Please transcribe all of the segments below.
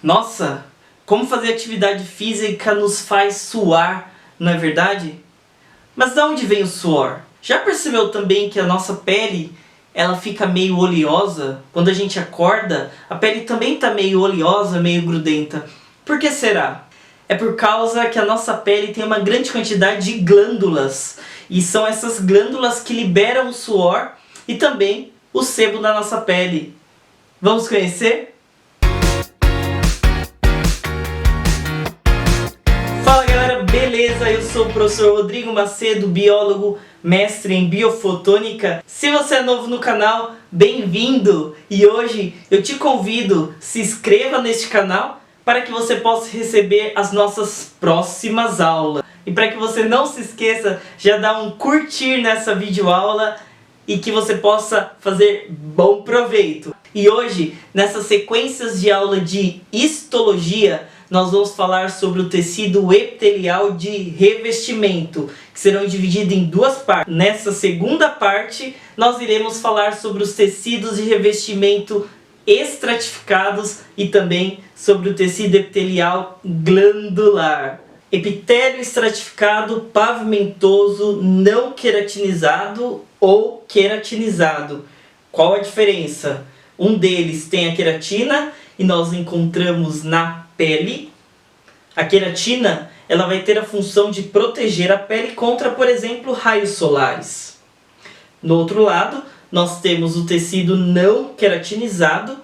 Nossa, como fazer atividade física nos faz suar, não é verdade? Mas de onde vem o suor? Já percebeu também que a nossa pele ela fica meio oleosa? Quando a gente acorda, a pele também está meio oleosa, meio grudenta. Por que será? É por causa que a nossa pele tem uma grande quantidade de glândulas. E são essas glândulas que liberam o suor e também o sebo da nossa pele. Vamos conhecer? Fala galera, beleza? Eu sou o professor Rodrigo Macedo, biólogo, mestre em biofotônica. Se você é novo no canal, bem-vindo! E hoje eu te convido, se inscreva neste canal para que você possa receber as nossas próximas aulas. E para que você não se esqueça, já dá um curtir nessa videoaula e que você possa fazer bom proveito. E hoje, nessas sequências de aula de histologia, nós vamos falar sobre o tecido epitelial de revestimento, que serão divididos em duas partes. Nessa segunda parte, nós iremos falar sobre os tecidos de revestimento estratificados e também sobre o tecido epitelial glandular. Epitélio estratificado, pavimentoso, não queratinizado ou queratinizado. Qual a diferença? Um deles tem a queratina e nós encontramos na pele. A queratina ela vai ter a função de proteger a pele contra, por exemplo, raios solares. No outro lado, nós temos o tecido não queratinizado,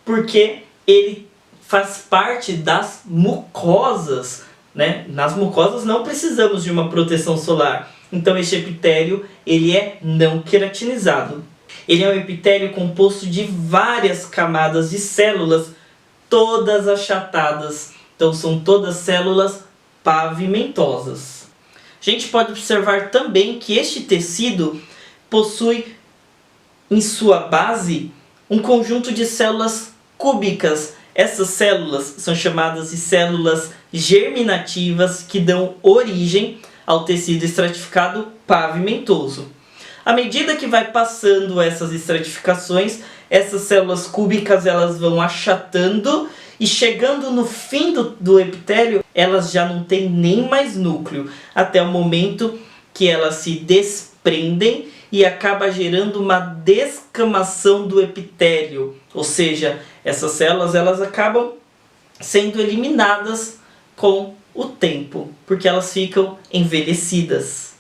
porque ele faz parte das mucosas, né? Nas mucosas não precisamos de uma proteção solar. Então este epitélio ele é não queratinizado. Ele é um epitélio composto de várias camadas de células, todas achatadas. Então são todas células pavimentosas. A gente pode observar também que este tecido possui em sua base um conjunto de células cúbicas. Essas células são chamadas de células germinativas que dão origem ao tecido estratificado pavimentoso. À medida que vai passando essas estratificações, essas células cúbicas elas vão achatando e chegando no fim do epitélio, elas já não têm nem mais núcleo, até o momento que elas se desprendem e acaba gerando uma descamação do epitélio, ou seja, essas células elas acabam sendo eliminadas com o tempo, porque elas ficam envelhecidas.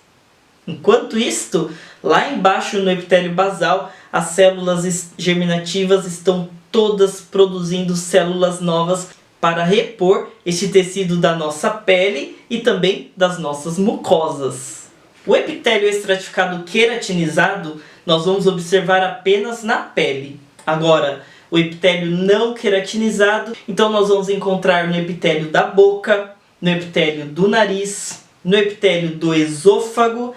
Enquanto isto, lá embaixo no epitélio basal, as células germinativas estão todas produzindo células novas para repor este tecido da nossa pele e também das nossas mucosas. O epitélio estratificado queratinizado nós vamos observar apenas na pele. Agora, o epitélio não queratinizado, então nós vamos encontrar no epitélio da boca, no epitélio do nariz, no epitélio do esôfago,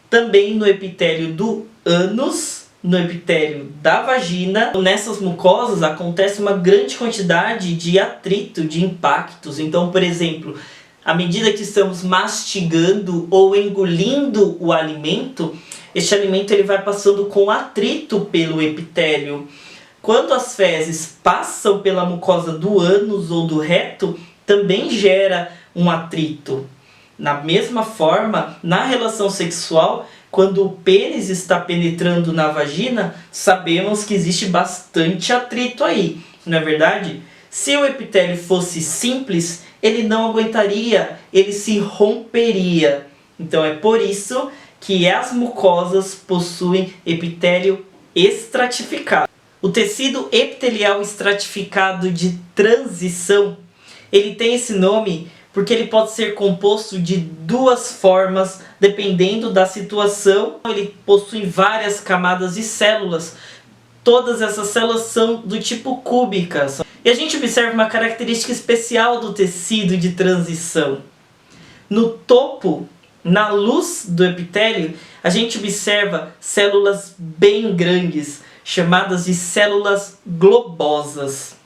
também no epitélio do ânus, no epitélio da vagina. Nessas mucosas acontece uma grande quantidade de atrito, de impactos. Então, por exemplo, à medida que estamos mastigando ou engolindo o alimento, este alimento ele vai passando com atrito pelo epitélio. Quando as fezes passam pela mucosa do ânus ou do reto, também gera um atrito. Da mesma forma, na relação sexual, quando o pênis está penetrando na vagina, sabemos que existe bastante atrito aí, não é verdade? Se o epitélio fosse simples, ele não aguentaria, ele se romperia. Então é por isso que as mucosas possuem epitélio estratificado. O tecido epitelial estratificado de transição, ele tem esse nome porque ele pode ser composto de duas formas, dependendo da situação. Ele possui várias camadas de células. Todas essas células são do tipo cúbicas. E a gente observa uma característica especial do tecido de transição. No topo, na luz do epitélio, a gente observa células bem grandes, chamadas de células globosas.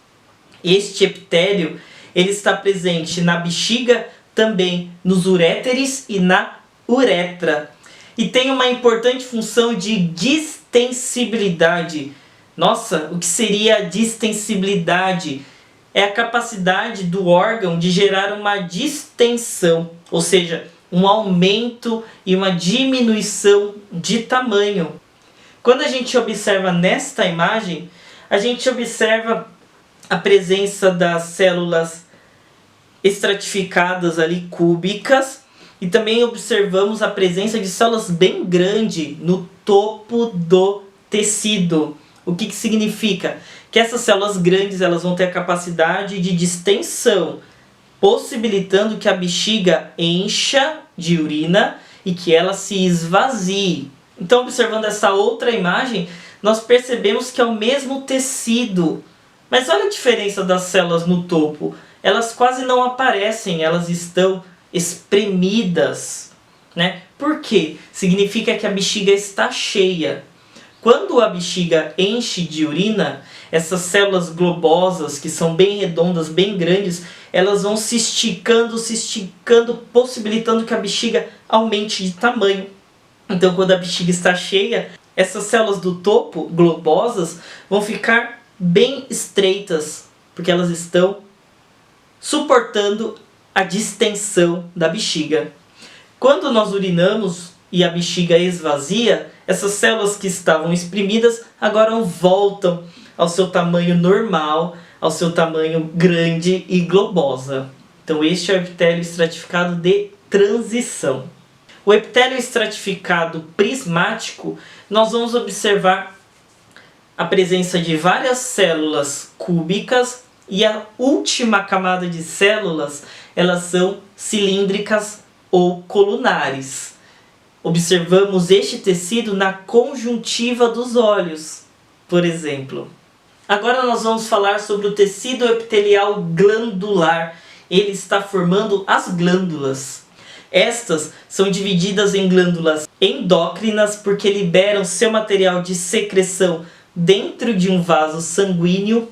Este epitélio ele está presente na bexiga, também nos uréteres e na uretra. E tem uma importante função de distensibilidade. Nossa, o que seria a distensibilidade? é a capacidade do órgão de gerar uma distensão, ou seja, um aumento e uma diminuição de tamanho. Quando a gente observa nesta imagem, a gente observa a presença das células estratificadas ali, cúbicas, e também observamos a presença de células bem grandes no topo do tecido. O que significa? Que essas células grandes elas vão ter a capacidade de distensão, possibilitando que a bexiga encha de urina e que ela se esvazie. Então, observando essa outra imagem, nós percebemos que é o mesmo tecido. Mas olha a diferença das células no topo. Elas quase não aparecem, elas estão espremidas, né? Por quê? Significa que a bexiga está cheia. Quando a bexiga enche de urina, essas células globosas, que são bem redondas, bem grandes, elas vão se esticando, possibilitando que a bexiga aumente de tamanho. Então, quando a bexiga está cheia, essas células do topo, globosas, vão ficar bem estreitas, porque elas estão suportando a distensão da bexiga. Quando nós urinamos e a bexiga esvazia, essas células que estavam exprimidas agora voltam ao seu tamanho normal, ao seu tamanho grande e globosa. Então este é o epitélio estratificado de transição. O epitélio estratificado prismático, nós vamos observar a presença de várias células cúbicas e a última camada de células, elas são cilíndricas ou colunares. Observamos este tecido na conjuntiva dos olhos, por exemplo. Agora nós vamos falar sobre o tecido epitelial glandular. Ele está formando as glândulas. Estas são divididas em glândulas endócrinas porque liberam seu material de secreção dentro de um vaso sanguíneo,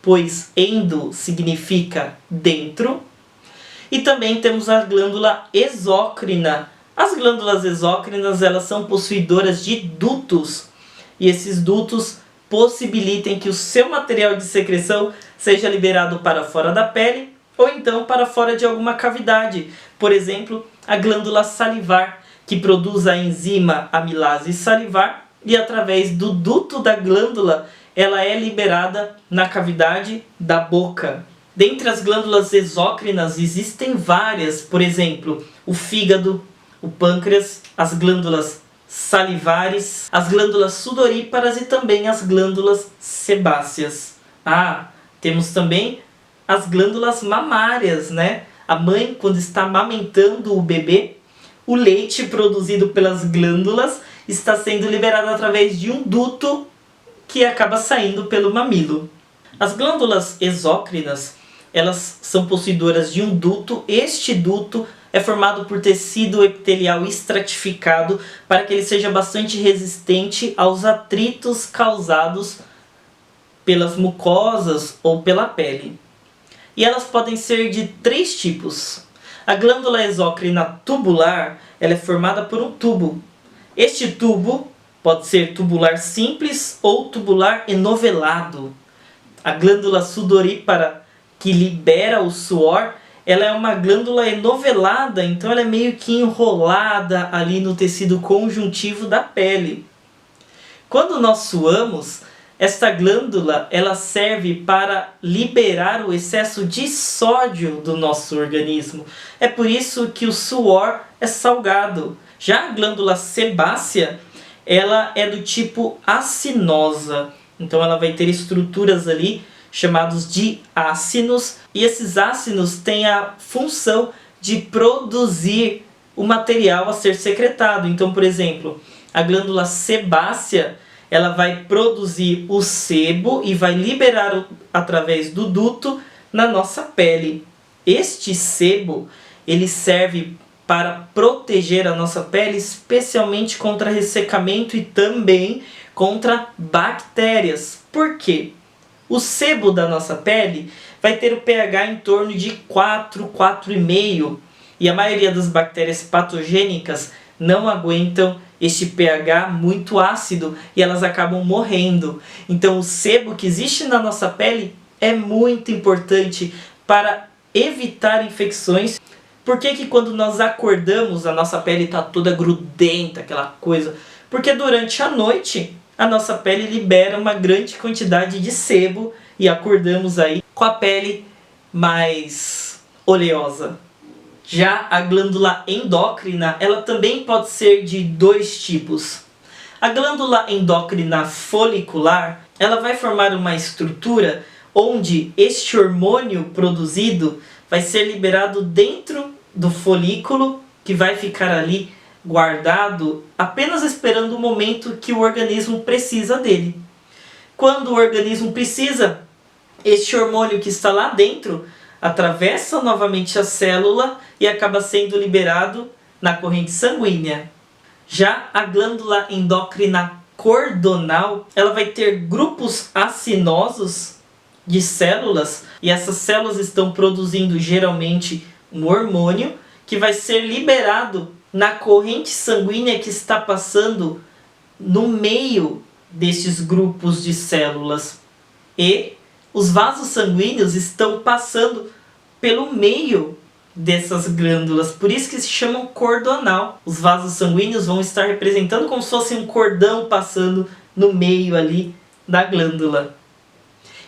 pois endo significa dentro. E também temos a glândula exócrina. As glândulas exócrinas, elas são possuidoras de dutos, e esses dutos possibilitem que o seu material de secreção seja liberado para fora da pele ou então para fora de alguma cavidade. Por exemplo, a glândula salivar, que produz a enzima amilase salivar, e através do duto da glândula ela é liberada na cavidade da boca. Dentre as glândulas exócrinas existem várias, por exemplo, o fígado, o pâncreas, as glândulas salivares, as glândulas sudoríparas e também as glândulas sebáceas. Temos também as glândulas mamárias, né? A mãe, quando está amamentando o bebê, o leite produzido pelas glândulas está sendo liberado através de um duto que acaba saindo pelo mamilo. As glândulas exócrinas, elas são possuidoras de um duto. Este duto é formado por tecido epitelial estratificado para que ele seja bastante resistente aos atritos causados pelas mucosas ou pela pele. E elas podem ser de 3 tipos. A glândula exócrina tubular, ela é formada por um tubo. Este tubo pode ser tubular simples ou tubular enovelado. A glândula sudorípara, que libera o suor, ela é uma glândula enovelada, então ela é meio que enrolada ali no tecido conjuntivo da pele. Quando nós suamos, esta glândula ela serve para liberar o excesso de sódio do nosso organismo. É por isso que o suor é salgado. Já a glândula sebácea, ela é do tipo acinosa. Então ela vai ter estruturas ali chamados de ácinos, e esses ácinos têm a função de produzir o material a ser secretado. Então, por exemplo, a glândula sebácea, ela vai produzir o sebo e vai liberar através do duto na nossa pele. Este sebo, ele serve para proteger a nossa pele, especialmente contra ressecamento e também contra bactérias. Por quê? O sebo da nossa pele vai ter o pH em torno de 4, 4,5, e a maioria das bactérias patogênicas não aguentam este pH muito ácido e elas acabam morrendo. Então o sebo que existe na nossa pele é muito importante para evitar infecções. Por que quando nós acordamos a nossa pele está toda grudenta, aquela coisa? Porque durante a noite a nossa pele libera uma grande quantidade de sebo e acordamos aí com a pele mais oleosa. Já a glândula endócrina, ela também pode ser de dois tipos. A glândula endócrina folicular, ela vai formar uma estrutura onde este hormônio produzido vai ser liberado dentro do folículo, que vai ficar ali guardado, apenas esperando o momento que o organismo precisa dele. Quando o organismo precisa, este hormônio que está lá dentro atravessa novamente a célula e acaba sendo liberado na corrente sanguínea. Já a glândula endócrina cordonal, ela vai ter grupos acinosos de células, e essas células estão produzindo geralmente um hormônio que vai ser liberado na corrente sanguínea que está passando no meio destes grupos de células. E os vasos sanguíneos estão passando pelo meio dessas glândulas, por isso que se chamam cordonal. Os vasos sanguíneos vão estar representando como se fosse um cordão passando no meio ali da glândula.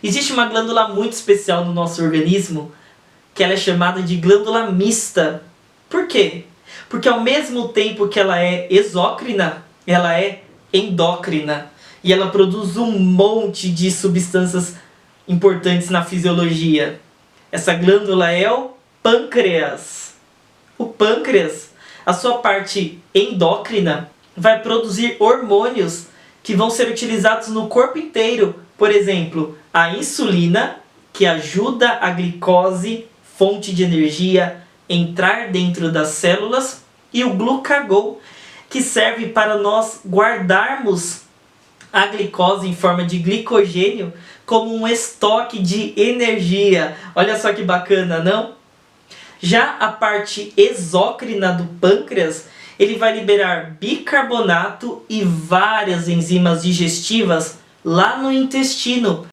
Existe uma glândula muito especial no nosso organismo, que ela é chamada de glândula mista. Por quê? Porque ao mesmo tempo que ela é exócrina, ela é endócrina. E ela produz um monte de substâncias importantes na fisiologia. Essa glândula é o pâncreas. O pâncreas, a sua parte endócrina, vai produzir hormônios que vão ser utilizados no corpo inteiro. Por exemplo, a insulina, que ajuda a glicose, fonte de energia, entrar dentro das células, e o glucagon, que serve para nós guardarmos a glicose em forma de glicogênio como um estoque de energia. Olha só que bacana, não? Já a parte exócrina do pâncreas, ele vai liberar bicarbonato e várias enzimas digestivas lá no intestino,